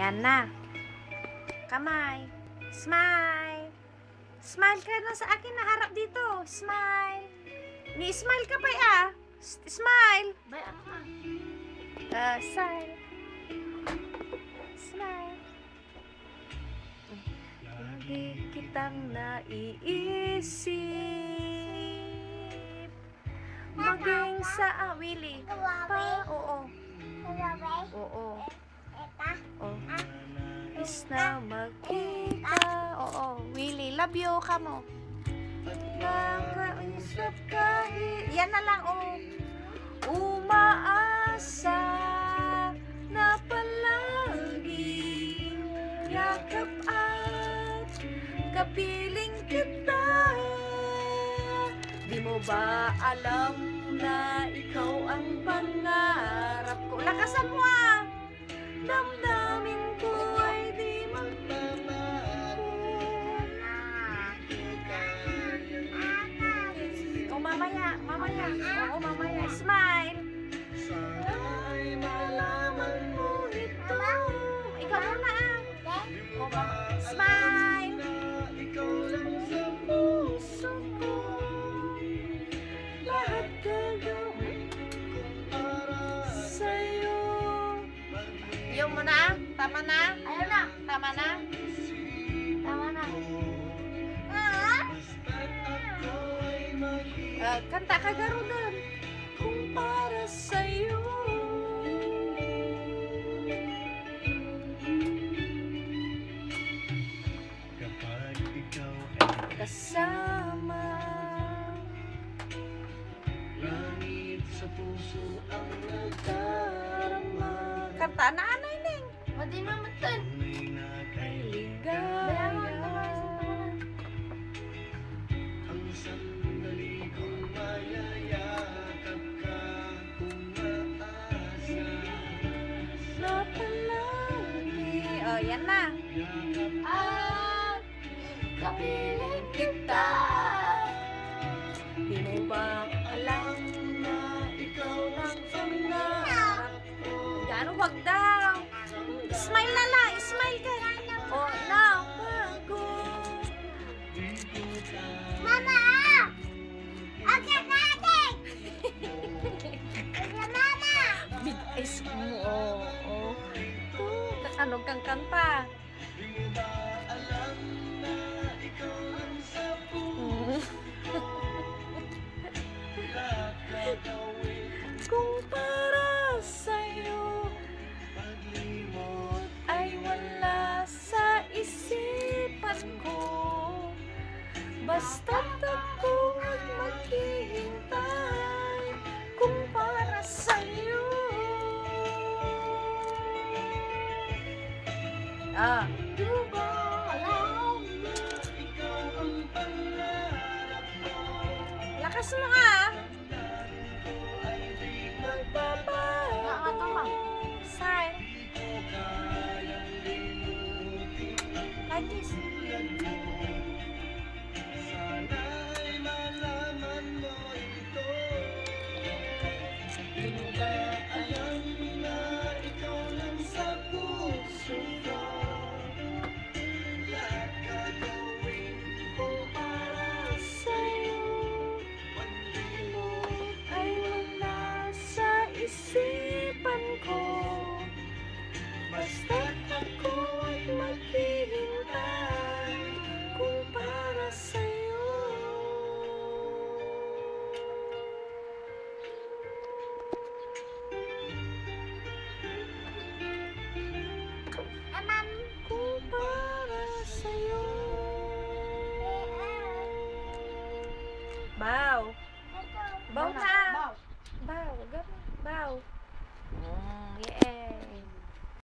Yan na. Kamay. Smile. Smile ka na sa akin na harap dito. Smile. Ni-smile ka pa Smile. Bay, ano ka? Smile. Smile. Lagi kitang naiisip. Maging sa Willie. Pa, oo. Oo. Oh. Is na magkita. Oo. Willie, love you ka mo. Nakaisip kahit. Yan na lang, oh. Umaasa na palagi yakap at kapiling kita. Di mo ba alam na ikaw ang pangarap ko? Lakasan mo damdamin ko ay di magbabago. O mamaya. Oo, mamaya. Smile. Ay, malaman mo ito. Ikaw muna O, smile. Ikaw lang sa puso ko. Lahat gagawin para sa'yo. Yung muna? Tama na? Ayaw na. Tama na? Tama na. Kanta ka garo doon. Kung para sa'yo. Kapag ikaw ay Kasama. langit sa puso ang Darama. Kanta na anay ning. Madi mamatay. tunay na Ay kailangan. ligaya. Ang sandali kong mayayakap ka, umaasa. Na palagi. Oh, yan na. At kapiling kita. Di mo ba alam na ikaw lang pangarap ko? Gano'n, wag daw. Smile na lang. Smile ka. Oh, now. Bago. Mama! Okay, natin! Mama! Big eyes mo. Oh. Ano kang kanta? Kung para sa'yo paglimot ay wala sa isipan ko, basta't ako at maghihintay kung para sa'yo. Di mo ba alam? Lakas mo Nakakatawa. Sign. Like this. Sana'y malaman mo ito. Di mo ba alam na ikaw lang sa puso ko? Lahat gagawin ko para Sa'yo, paglimot. ay wala sa isipan ko. Basta't ako at maghihintay kung para sa'yo. Kung para sa'yo. Bow. Bow na. Bow. Bow. Ganun. Bow. Oh, yeah.